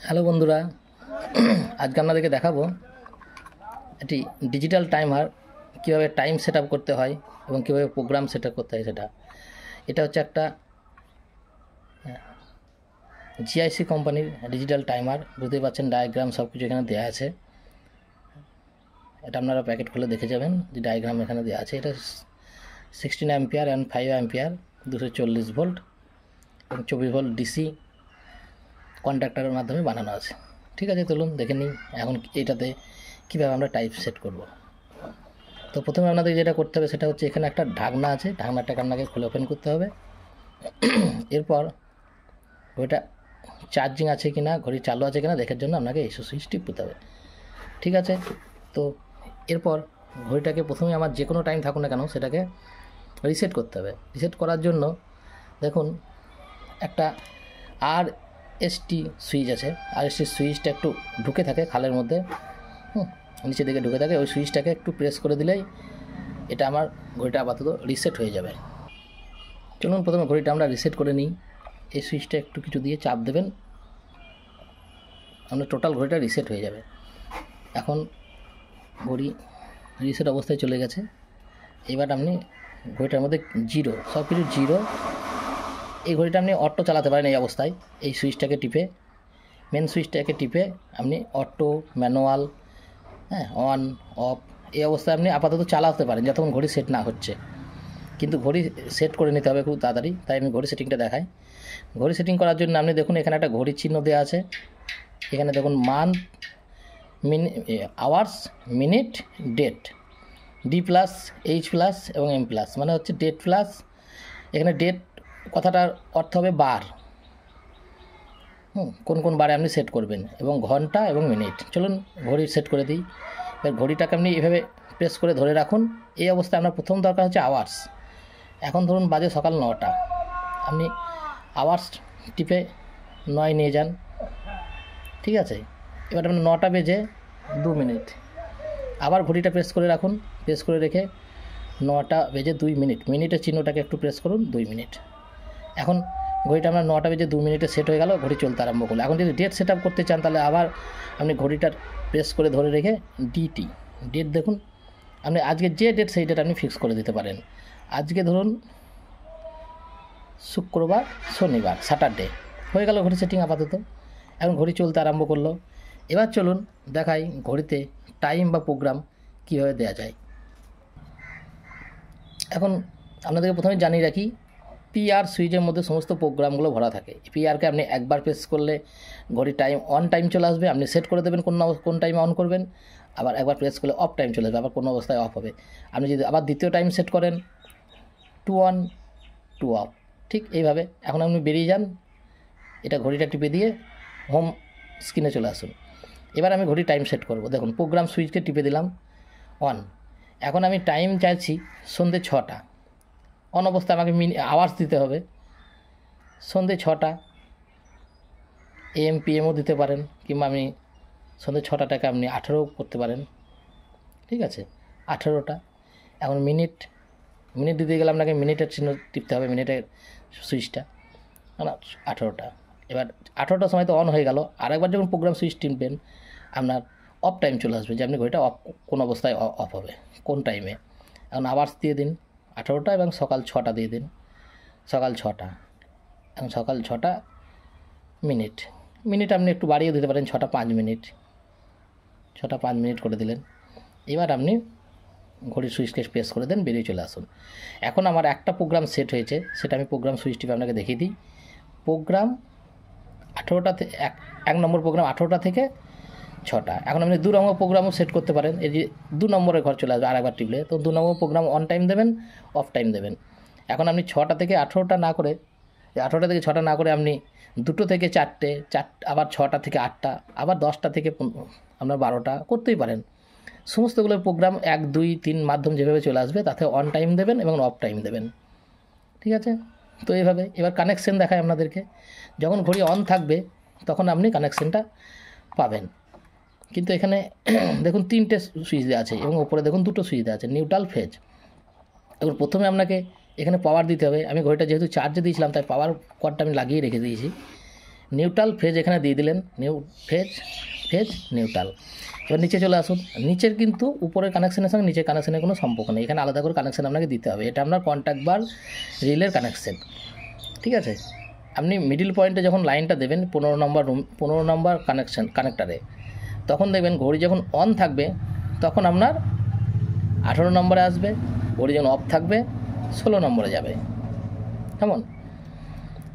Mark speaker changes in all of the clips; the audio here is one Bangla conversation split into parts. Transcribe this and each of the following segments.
Speaker 1: হ্যালো বন্ধুরা, আজকে আপনাদেরকে দেখাবো একটি ডিজিটাল টাইমার কীভাবে টাইম সেট আপ করতে হয় এবং কীভাবে প্রোগ্রাম সেট আপ করতে হয়। এটা হচ্ছে একটা জিআইসি কোম্পানির ডিজিটাল টাইমার। বুঝতেই পারছেন, ডায়াগ্রাম সব কিছু এখানে দেওয়া আছে। এটা আপনারা প্যাকেট খুলে দেখে যাবেন যে ডায়াগ্রাম এখানে দেওয়া আছে। এটা 16 অ্যাম্পিয়ার অ্যান্ড 5 অ্যাম্পিয়ার 240 ভোল্ট এবং 24 ভোল্ট ডিসি কন্ট্যাক্টরের মাধ্যমে বানানো আছে। ঠিক আছে, চলুন দেখে নিই এখন এটাতে কীভাবে আমরা টাইপ সেট করব। তো প্রথমে আপনাদের যেটা করতে হবে সেটা হচ্ছে এখানে একটা ঢাকনা আছে, ঢাকনাটাকে আপনাকে খুলে ওপেন করতে হবে। এরপর ঘড়িটা চার্জিং আছে কি না, ঘড়ি চালু আছে কিনা দেখার জন্য আপনাকে এই সুইচ টিপতে হবে। ঠিক আছে, তো এরপর ঘড়িটাকে প্রথমে আমার যে কোনো টাইম থাকুক না কেন সেটাকে রিসেট করতে হবে। রিসেট করার জন্য দেখুন একটা RST সুইচ আছে। RST সুইচটা একটু ঢুকে থাকে খালের মধ্যে, নিচের দিকে ঢুকে থাকে। ওই সুইচটাকে একটু প্রেস করে দিলেই এটা আমার ঘড়িটা আপাতত রিসেট হয়ে যাবে। চলুন প্রথমে ঘড়িটা আমরা রিসেট করে নিই। এই সুইচটা একটু কিছু দিয়ে চাপ দেবেন, আপনার টোটাল ঘড়িটা রিসেট হয়ে যাবে। এখন ঘড়ি রিসেট অবস্থায় চলে গেছে। এবার আপনি ঘড়িটার মধ্যে জিরো, সব কিছু জিরো। এই ঘড়িটা আপনি অটো চালাতে পারেন এই অবস্থায়। এই সুইচটাকে টিপে, মেন সুইচটাকে টিপে আপনি অটো, ম্যানুয়াল, অন অফ এই অবস্থায় আপনি আপাতত চালাতে পারেন যতক্ষণ ঘড়ি সেট না হচ্ছে। কিন্তু ঘড়ি সেট করে নিতে হবে খুব তাড়াতাড়ি, তাই আমি ঘড়ি সেটিংটা দেখাই। ঘড়ি সেটিং করার জন্য আপনি দেখুন এখানে একটা ঘড়ির চিহ্ন দেওয়া আছে। এখানে দেখুন month, hours, minute, date, D+H+ এবং M+, মানে হচ্ছে ডেট প্লাস। এখানে ডেট কথাটার অর্থ হবে বার, কোন কোন বারে আপনি সেট করবেন, এবং ঘন্টা এবং মিনিট। চলুন ঘড়ি সেট করে দিই। এবার ঘড়িটাকে আপনি এভাবে প্রেস করে ধরে রাখুন। এই অবস্থায় আপনার প্রথম দরকার হচ্ছে আওয়ার্স। এখন ধরুন বাজে সকাল 9টা, আপনি আওয়ার্স টিপে 9 নিয়ে যান। ঠিক আছে, এবার আপনার 9টা বেজে 2 মিনিট, আবার ঘড়িটা প্রেস করে রাখুন। প্রেস করে রেখে 9টা বেজে 2 মিনিট, মিনিটের চিহ্নটাকে একটু প্রেস করুন, 2 মিনিট। এখন ঘড়িটা আপনার 9টা বেজে 2 মিনিটে সেট হয়ে গেল, ঘড়ি চলতে আরম্ভ করলো। এখন যদি ডেট সেট আপ করতে চান তাহলে আবার আপনি ঘড়িটার প্রেস করে ধরে রেখে ডেট দেখুন, আপনি আজকে যে ডেট সেই ডেট আপনি ফিক্স করে দিতে পারেন। আজকে ধরুন শুক্রবার, শনিবার, স্যাটারডে হয়ে গেল ঘড়ি সেটিং আপাতত। এখন ঘড়ি চলতে আরম্ভ করলো। এবার চলুন দেখাই ঘড়িতে টাইম বা প্রোগ্রাম কীভাবে দেওয়া যায়। এখন আপনাদেরকে প্রথমে জানিয়ে রাখি, PR সুইচের মধ্যে সমস্ত প্রোগ্রামগুলো ভরা থাকে। PRকে আপনি একবার প্রেস করলে ঘড়ির টাইম অন টাইম চলে আসবে, আপনি সেট করে দেবেন কোন টাইমে অন করবেন। আবার একবার প্রেস করলে অফ টাইম চলে আসবে, আবার কোনো অবস্থায় অফ হবে। আপনি যদি আবার দ্বিতীয় টাইম সেট করেন 2 অন 2 অফ, ঠিক এইভাবে। এখন আপনি বেরিয়ে যান, এটা ঘড়িটা টিপে দিয়ে হোম স্ক্রিনে চলে আসুন। এবার আমি ঘড়ি টাইম সেট করব। দেখুন প্রোগ্রাম সুইচকে টিপে দিলাম অন। এখন আমি টাইম চাইছি সন্ধ্যে 6টা। অন অবস্থায় আমাকে আওয়ার্স দিতে হবে। সন্ধ্যে 6টা, AM PM দিতে পারেন, কিংবা আমি সন্ধ্যে 6টাটাকে আপনি 18 করতে পারেন। ঠিক আছে, 18টা। এখন মিনিট দিতে গেলে আপনাকে মিনিটের চিহ্ন টিপতে হবে, মিনিটের সুইচটা, 18টা। এবার 18টার সময় তো অন হয়ে গেল। আরেকবার যখন প্রোগ্রাম সুইচ টিপবেন আপনার অফ টাইম চলে আসবে, যে আপনি ঘড়িটা অফ কোন অবস্থায় অফ হবে, কোন টাইমে। এখন আওয়ার্স দিয়ে দিন 18টা এবং সকাল 6টা দিয়ে দিন, সকাল 6টা। এখন সকাল 6টা মিনিট আপনি একটু বাড়িয়ে দিতে পারেন, 6টা 5 মিনিট, 6টা 5 মিনিট করে দিলেন। এবার আপনি ঘড়ির সুইচকে প্রেস করে দেন, বেরিয়ে চলে আসুন। এখন আমার একটা প্রোগ্রাম সেট হয়েছে, সেটা আমি প্রোগ্রাম সুইচ টিপে আপনাকে দেখিয়ে দিই। প্রোগ্রাম 18টা, 1 নম্বর প্রোগ্রাম 18টা থেকে 6টা। এখন আপনি 2 নম্বর প্রোগ্রামও সেট করতে পারেন। এই যে 2 নম্বরের ঘর চলে আসবে আরেকবার টিপলে, তো 2 নম্বর প্রোগ্রাম অন টাইম দেবেন, অফ টাইম দেবেন। এখন আপনি 6টা থেকে 18টা না করে, 18টা থেকে 6টা না করে আপনি 2টো থেকে 4টে, আবার 6টা থেকে 8টা, আবার 10টা থেকে আপনার 12টা করতেই পারেন। সমস্তগুলোর প্রোগ্রাম 1 2 3 মাধ্যম যেভাবে চলে আসবে তাতে অন টাইম দেবেন এবং অফ টাইম দেবেন। ঠিক আছে, তো এইভাবে। এবার কানেকশন দেখায় আপনাদেরকে। যখন ঘড়ি অন থাকবে তখন আপনি কানেকশানটা পাবেন। কিন্তু এখানে দেখুন 3টে সুইচ দেওয়া আছে এবং ওপরে দেখুন 2টো সুইচ দেওয়া আছে, নিউট্রাল, ফেজ। এবার প্রথমে আপনাকে এখানে পাওয়ার দিতে হবে। আমি ঘড়িটা যেহেতু চার্জে দিয়েছিলাম তাই পাওয়ার কর্ডটা আমি লাগিয়ে রেখে দিয়েছি। নিউট্রাল ফেজ এখানে দিয়ে দিলেন, ফেজ নিউট্রাল। এবার নিচে চলে আসুন, নিচের কিন্তু উপরের কানেকশানের সঙ্গে নিচের কানেকশানের কোনো সম্পর্ক নেই, এখানে আলাদা করে কানেকশান আপনাকে দিতে হবে। এটা আপনার কন্ট্যাক্ট বার রিলের কানেকশান, ঠিক আছে। আপনি মিডিল পয়েন্টে যখন লাইনটা দেবেন 15 নম্বর কানেক্টারে, তখন দেখবেন ঘড়ি যখন অন থাকবে তখন আপনার 18 নম্বরে আসবে, ঘড়ি যখন অফ থাকবে 16 নম্বরে যাবে, কেমন।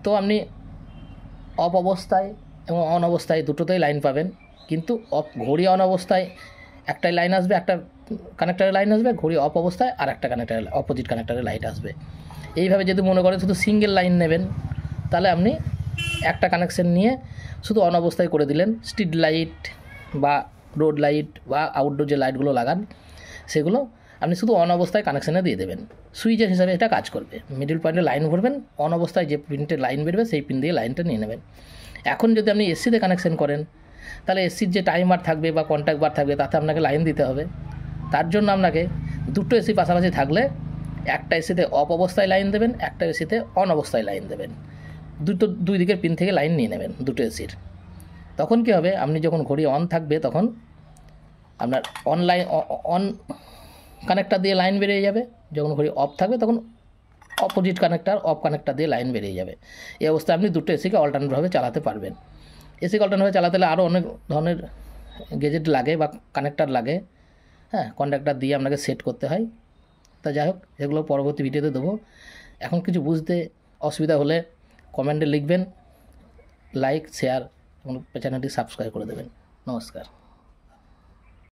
Speaker 1: তো আপনি অফ অবস্থায় এবং অন অবস্থায় দুটোতেই লাইন পাবেন, কিন্তু ঘড়ি অন অবস্থায় একটাই লাইন আসবে, একটা কানেক্টারের লাইন আসবে, ঘড়ি অফ অবস্থায় আর একটা অপোজিট কানেক্টারের লাইট আসবে। এইভাবে যদি মনে করেন শুধু সিঙ্গেল লাইন নেবেন, তাহলে আপনি একটা কানেকশন নিয়ে শুধু অন অবস্থায় করে দিলেন। স্ট্রিট লাইট বা রোড লাইট বা আউটডোর যে লাইটগুলো লাগান সেগুলো আপনি শুধু অন অবস্থায় কানেকশানে দিয়ে দেবেন, সুইচের হিসাবে এটা কাজ করবে। মিডিল পয়েন্টে লাইন ভরবেন, অন অবস্থায় যে পিনটে লাইন বেরবে সেই পিন দিয়ে লাইনটা নিয়ে নেবেন। এখন যদি আপনি এসিতে কানেকশন করেন, তাহলে এসির যে টাইমার থাকবে বা কন্ট্যাক্ট বার থাকবে তাতে আপনাকে লাইন দিতে হবে। তার জন্য আপনাকে দুটো এসি পাশাপাশি থাকলে একটা এসিতে অফ অবস্থায় লাইন দেবেন, একটা এসিতে অন অবস্থায় লাইন দেবেন, দুই দিকের পিন থেকে লাইন নিয়ে নেবেন দুটো এসির। তখন কী হবে, আপনি যখন ঘড়ি অন থাকবে তখন আপনার অন কানেক্টার দিয়ে লাইন বেরিয়ে যাবে, যখন ঘড়ি অফ থাকবে তখন অপোজিট অফ কানেক্টার দিয়ে লাইন বেরিয়ে যাবে। এই অবস্থায় আপনি দুটো এসিকে অল্টারনেটভাবে চালাতে পারবেন। এসিকে অল্টারনেটভাবে চালাতে হলে আরও অনেক ধরনের গেজেট লাগে বা কানেক্টার লাগে, হ্যাঁ, কন্ডাক্টার দিয়ে আপনাকে সেট করতে হয়। তা যাই হোক, এগুলো পরবর্তী ভিডিওতে দেবো। এখন কিছু বুঝতে অসুবিধা হলে কমেন্টে লিখবেন, লাইক শেয়ার এবং চ্যানেলটি সাবস্ক্রাইব করে দেবেন। নমস্কার।